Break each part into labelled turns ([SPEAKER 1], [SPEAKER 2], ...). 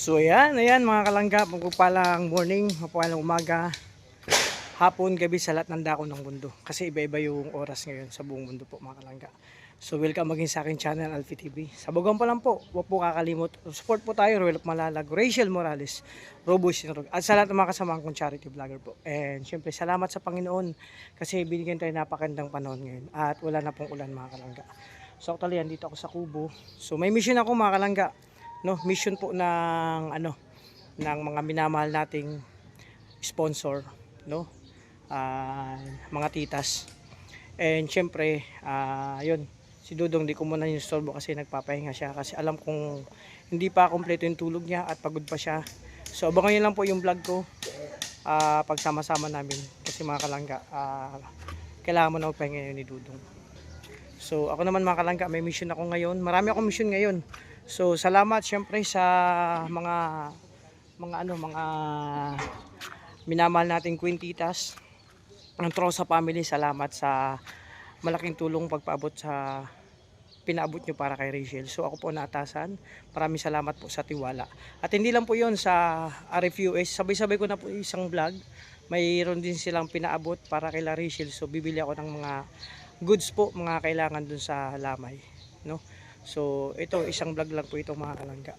[SPEAKER 1] So ayan mga kalangga, magpapalang morning, magpapalang umaga, hapon, gabi sa lahat ng dako ng mundo. Kasi iba-iba yung oras ngayon sa buong mundo po mga kalangga. So welcome maging sa akin channel, Alfie TV. Sa bagang pa lang po, huwag po kakalimot. Support po tayo, Roel Malalag, Rachel Morales, Robo Sinurog. At sa lahat ng mga kasamahan kong charity vlogger po. And syempre salamat sa Panginoon kasi binigyan tayo napakandang panahon ngayon. At wala na pong ulan mga kalangga. So actually, dito ako sa Kubo. So may mission ako mga kalangga. No, mission po ng ng mga minamahal nating sponsor, no? Mga titas. And syempre, yun, si Dudong di ko muna inistorbo kasi nagpapahinga siya kasi alam kong hindi pa kompleto yung tulog niya at pagod pa siya. So abangan niyo lang po yung vlog ko pagsama-sama namin kasi mga kalangga, kailangan mo na magpahinga yun ni Dudong. So ako naman mga kalangga, may mission ako ngayon. Marami akong mission ngayon. So salamat syempre sa mga minamahal nating kwintitas ng Trosa family. Salamat sa malaking tulong pagpaabot sa pinaabot nyo para kay Rachel. So ako po naatasan. Maraming salamat po sa tiwala. At hindi lang po yon sa RFUS. Sabay-sabay ko na po isang vlog. Mayroon din silang pinaabot para kay Rachel. So bibili ako ng mga goods po, mga kailangan dun sa lamay, no? So ito isang vlog lang po ito mga kalangga.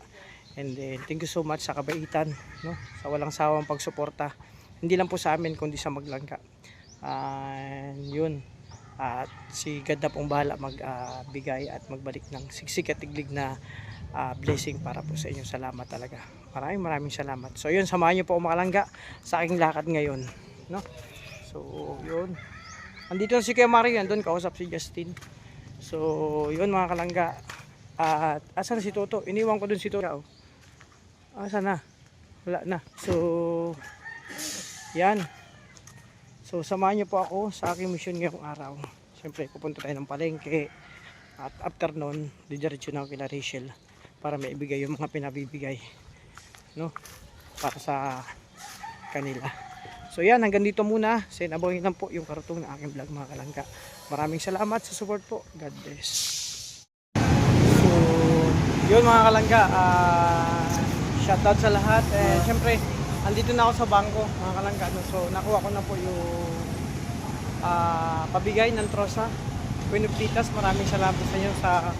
[SPEAKER 1] And then thank you so much sa kabaitan, no? Sa walang sawang pagsuporta. Hindi lang po sa amin kundi sa maglangga. Yun. At si God na pong bahala magbigay at magbalik ng siksik at tiglig na blessing para po sa inyo. Salamat talaga. Maraming salamat. So yun, samahan niyo po mga kalangga sa aking lakad ngayon, no? So yun. Andito si Kuya Mario, doon kausap si Justin. So yun mga kalangga. At asan si Toto? Iniwan ko dun si Toto. Asan na? Wala na. So yan. So samahan niyo po ako sa aking mission ngayong araw. Siyempre pupunta tayo ng palengke. At after nun, didiretso na ako kila Rachel para maibigay yung mga pinabibigay, no? Para sa kanila. So yan, hanggang dito muna. Sinabawin lang po yung karutong ng aking vlog mga kalangga. Maraming salamat sa support po. God bless. So yun mga kalangga, shoutout sa lahat. Siyempre andito na ako sa bangko mga kalangga, no? So nakuha ko na po yung pabigay ng Trosa Queen of Titas. Maraming salamat sa inyo sa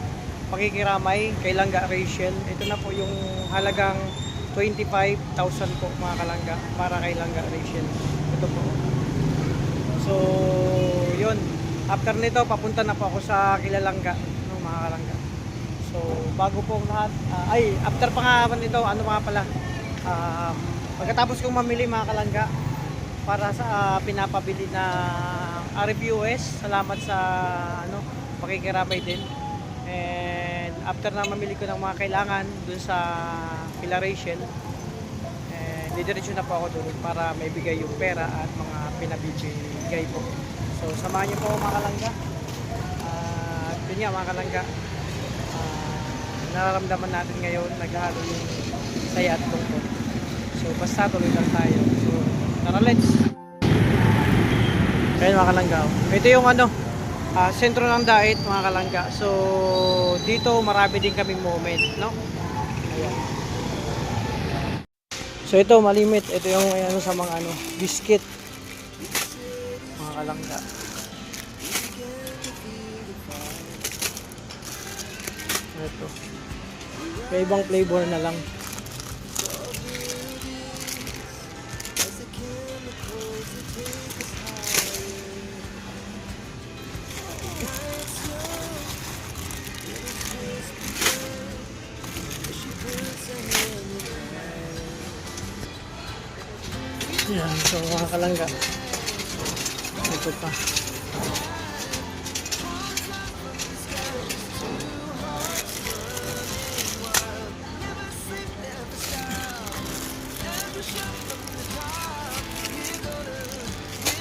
[SPEAKER 1] pakikiramay kay Langga Rachel. Ito na po yung halagang 25,000 po mga kalangga para kay Langga Rachel. Ito po. So yun, after nito papunta na po ako sa Kilalangga, no, mga kalangga. So bago po lahat, after pa nga nito, ano mga pala, pagkatapos kong mamili mga kalangga para sa pinapabili na RFUS, salamat sa pakikiramay din. And after na mamili ko ng mga kailangan dun sa kila Rachel, didiretso na po ako doon para may bigay yung pera at mga pinabibigay po. So samahan niyo po mga kalangga. Yun nga mga kalangga, nararamdaman natin ngayon, naghahalo yung saya at lungkot. So basta tuloy lang tayo. So tara, let's. Ayun mga kalangga, ito yung sentro ng Dait mga kalangga. So dito marami din kaming moment, no? Ayan. So ito malimit, ito yung sa mga biscuit mga kalangga. Ito may ibang flavor na lang. Yan, so mga kalangga, ito pa.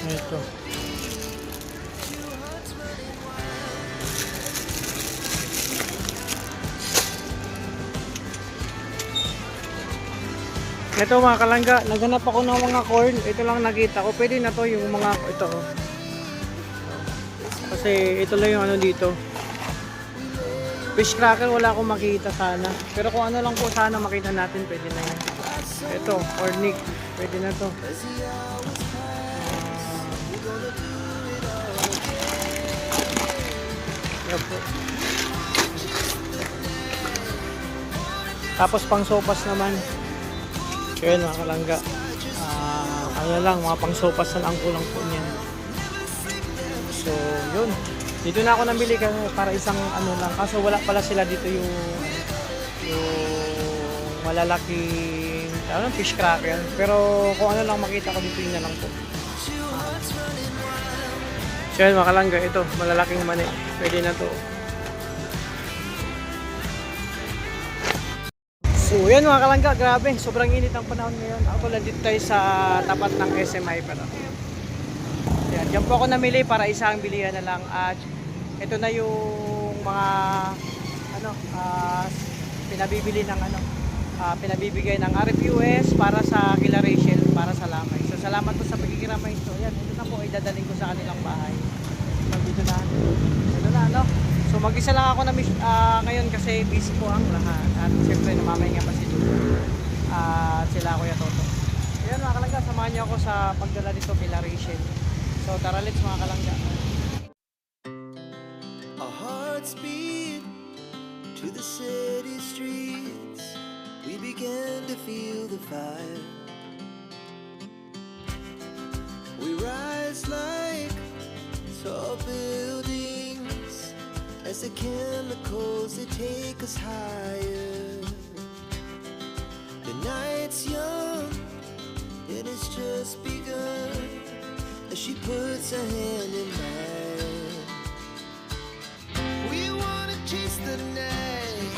[SPEAKER 1] Ito. Ito mga kalangga, naghanap ako ng mga corn. Ito lang nakita ko. Pwede na to yung mga ito. Kasi ito lang yung dito. Fish cracker wala akong makita sana. Pero kung ano lang po sana makita natin, pwede na yan. Ito, cornic. Pwede na to. Yan po. Tapos pang sopas naman. So yun mga kalangga. Ano lang, mga pang sopas na lang kulang po niyan. So yun. Dito na ako nabili para isang ano lang. Kaso wala pala sila dito yung malalaking fish cracker. Pero kung ano lang makita ko dito, yun na lang po. So yun mga kalangga, ito malalaking mani. Pwede na to. So yan mga kalangga, grabe, sobrang init ang panahon ngayon. Ako lang dito tayo sa tapat ng SMI pala. Yan, dyan po ako namili para isang bilihan na lang. At ito na yung mga pinabibili ng pinabibigay ng RFUS para sa kila Rachel, para sa lamay. So salamat po sa pagkikiramay. So yan, ito na po, idadaling ko sa kanilang bahay. So dito na, So mag-isa lang ako na ngayon kasi busy po ang lahat. At siyempre namamay nga pa si Dudo. At sila Kuya Toto. Ayan mga kalangga, samahan niyo ako sa pagdala dito kila Rachel. So tara, let's mga kalangga.
[SPEAKER 2] Our hearts beat to the city streets. We began to feel the fire. We rise like tall buildings as the chemicals, they take us higher. The night's young, and it's just begun as she puts her hand in mine. We wanna chase the night,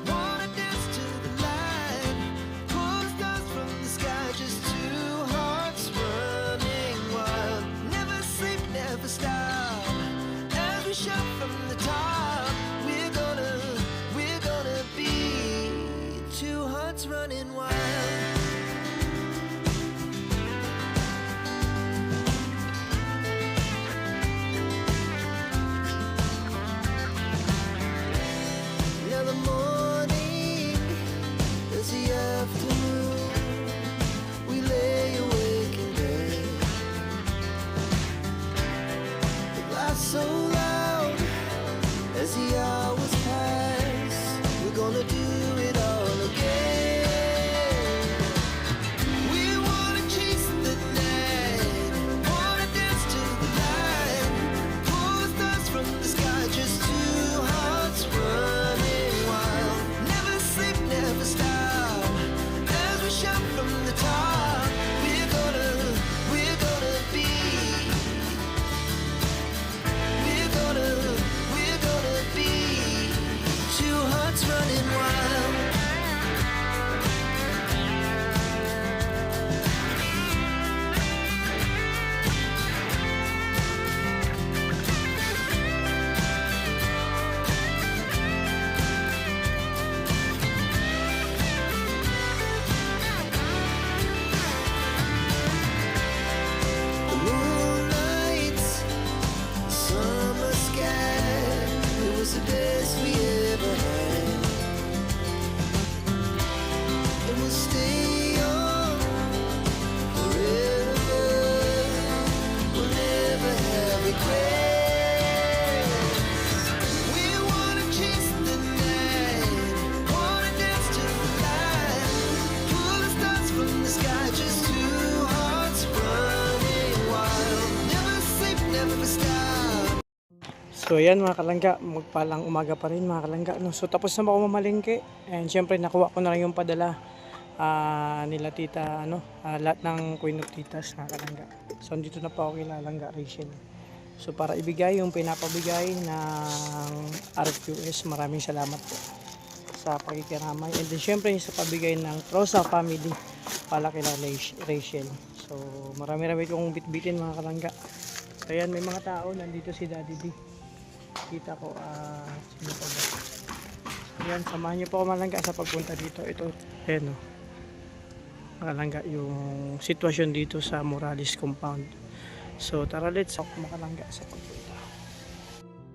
[SPEAKER 2] wanna dance to the light, pull the stars from the sky, just two hearts running wild. Never sleep, never stop, as we shout from the top. We're gonna be two hearts running wild. Now the morning is the afternoon. We lay awake in bed. The glass so loud as the hours pass. We're gonna do it all again. We wanna chase the night, wanna dance to the light, pull the stars from the sky, just two hearts running wild. Never sleep, never stop, as we shout from the top. We're gonna be, we're gonna be two hearts running wild. The moonlights, summer sky, it was the best we ever had. And we'll stay on forever. We'll never have regrets. We wanna chase the night, wanna dance to the light, pull the stars from the sky, just two hearts running wild. Never sleep, never stop.
[SPEAKER 1] So yan mga kalangga, magpalang umaga pa rin mga kalangga. No? So tapos na ako mamalengke. And syempre nakuha ko na lang yung padala nila tita, lahat ng Queen of Titas mga kalangga. So dito na pa ako kila Langga Rachel. So para ibigay yung pinapabigay ng RQS, maraming salamat po sa pakikiramay. And then syempre sa pabigay ng Rosa family pala kila Rachel. So marami-rami kong bitbitin mga kalangga. So yan, may mga tao, nandito si Daddy D. Kita ko, sino pa ba? Yan, samahan niyo po ako malangga sa pagpunta dito. Ito, ayan o. Malangga yung sitwasyon dito sa Morales compound. So tara, let's makalangga sa pagpunta.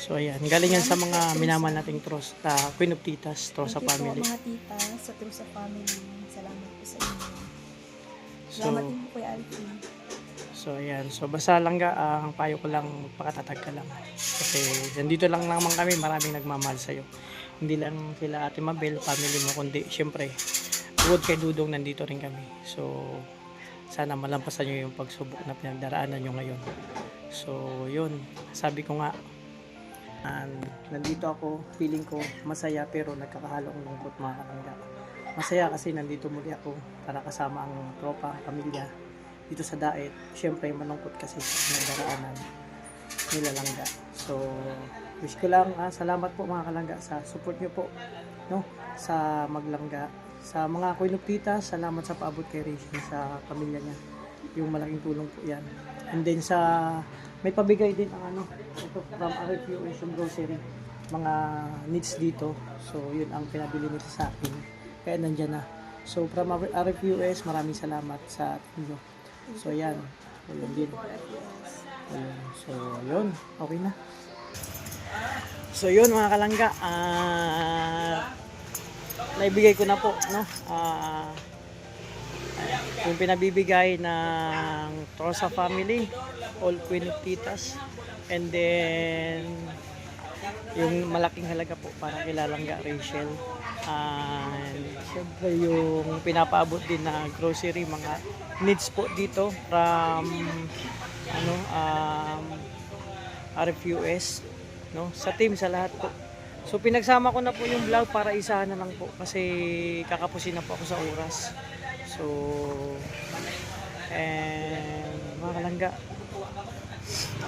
[SPEAKER 1] So ayan, galing yan sa mga minaman nating trust, Queen of Titas, Trosa
[SPEAKER 3] Thank you
[SPEAKER 1] family.
[SPEAKER 3] po mga tita sa Trusa family. Salamat po sa inyo.
[SPEAKER 1] So,
[SPEAKER 3] Salamat din po kay Alfie.
[SPEAKER 1] so ayan, so basta langga, ang payo ko lang, magpakatatag ka lang. Kasi nandito lang naman kami, maraming nagmamahal sa'yo. Hindi lang sila Ate Mabel, family mo, kundi syempre, bukod kay Dudong, nandito rin kami. So, sana malampasan nyo yung pagsubok na pinagdaraanan nyo ngayon. So yun, sabi ko nga, nandito ako, feeling ko masaya pero nagkakahalong lungkot mga kalangga. Masaya kasi nandito muli ako para kasama ang tropa, pamilya dito sa Daet. Siyempre malungkot kasi sa pinagdaraanan nila langga. So wish ko lang, salamat po mga kalangga sa support nyo po, no, sa maglangga. Sa mga kuinuptitas, salamat sa paabot kay Rachel sa pamilya niya. Yung malaking tulong po yan. And then sa, may pabigay din ang ito from RFU Asian Grocery, mga needs dito. So yun ang pinabili nito sa akin. Kaya nandyan na. So from RFUS, maraming salamat sa inyo. So yan. So yun din. So yun. Okay na. So yun mga kalangga. Naibigay ko na po, no? Yung pinabibigay ng Trosa family, all Quinuptitas, and then yung malaking halaga po para kay Langga Rachel, and syempre yung pinapaabot din na grocery, mga needs po dito from RFUS, no, sa team, sa lahat po. So pinagsama ko na po yung vlog para isahan na lang po kasi kakapusin na po ako sa oras. So and mga kalangga,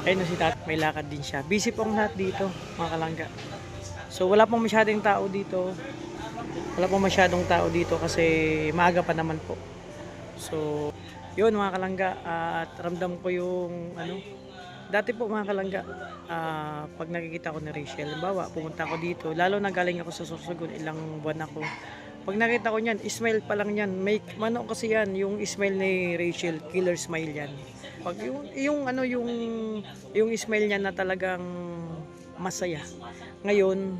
[SPEAKER 1] ayun si Tat, may lakad din siya. Busy po ang lahat dito mga kalangga. So wala pong masyadong tao dito. Wala pong masyadong tao dito kasi maaga pa naman po. So yun mga kalangga, at ramdam ko yung dati po mga kalangga, pag nakikita ko ni Rachel, halimbawa pumunta ako dito, lalo na galing ako sa Sorsogon, ilang buwan ako, pag nakita ko niyan, smile pa lang yan, may mano kasi yan, yung smile ni Rachel, killer smile yan. Pag yung smile niya na talagang masaya. Ngayon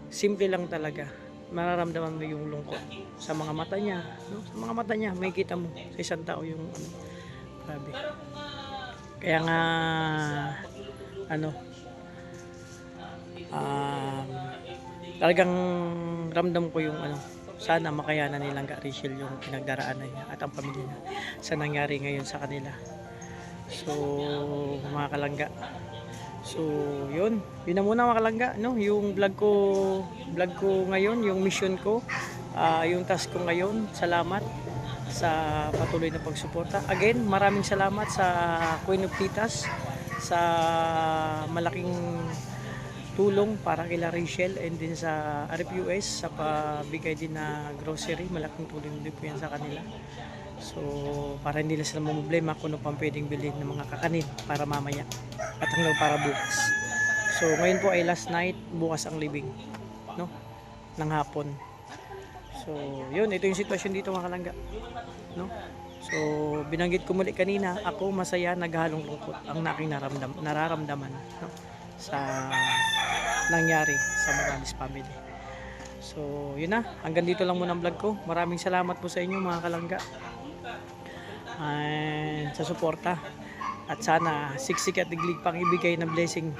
[SPEAKER 1] simple lang talaga, mararamdaman mo yung lungkot sa mga mata niya, no? Sa mga mata niya may kita mo sa isang tao yung grabe. Kaya nga talagang ramdam ko yung sana makayanan nilang Rachel yung pinagdaraanan niya at ang pamilya niya sa nangyari ngayon sa kanila. So mga kalangga, so yun na muna mga kalangga, no? Yung vlog ko ngayon, yung mission ko, yung task ko ngayon. Salamat sa patuloy na pagsuporta. Again, maraming salamat sa Quinuptitas sa malaking tulong para kay Rachel, and din sa RFUS sa pabigay din na grocery. Malaking tulong din po yan sa kanila. So para hindi na sila problema kung ano pang pwedeng bilhin ng mga kakanin para mamaya at hanggang para bukas. So ngayon po ay last night, bukas ang libing, no, ng hapon. So yun, ito yung sitwasyon dito mga kalangga, no? So binanggit ko muli kanina, ako masaya, naghalong lungkot ang aking nararamdaman, no, sa nangyari sa Morales family. So yun na, hanggang dito lang muna ang vlog ko. Maraming salamat po sa inyo mga kalangga and sa suporta, at sana siksik at diglig pang ibigay na blessing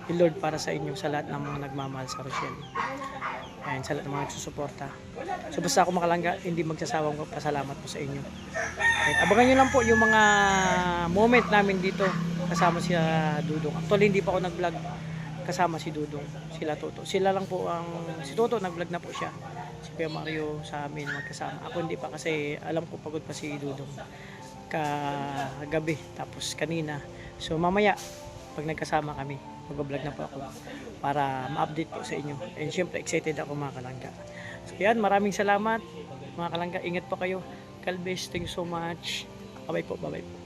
[SPEAKER 1] ni Lord para sa inyo, sa lahat ng mga nagmamahal sa Rochelle and sa lahat ng mga nagsusuporta. So basta ako makalangga, hindi magsasawang pasalamat po sa inyo. At abangan nyo lang po yung mga moment namin dito kasama si Dudong. Actually hindi pa ako nag-vlog kasama si Dudong, sila Toto. Sila lang po si Toto nag-vlog na po siya. Si Kuya Mario sa amin magkasama. Ako hindi pa kasi alam ko pagod pa si Dudong kagabi, tapos kanina. So mamaya pag nagkasama kami, mag-vlog na po ako para ma-update po sa inyo. And syempre excited ako mga kalangga. So yan, maraming salamat mga kalangga. Ingat po kayo. God bless. Thank you so much. Bye-bye po. Bye-bye po.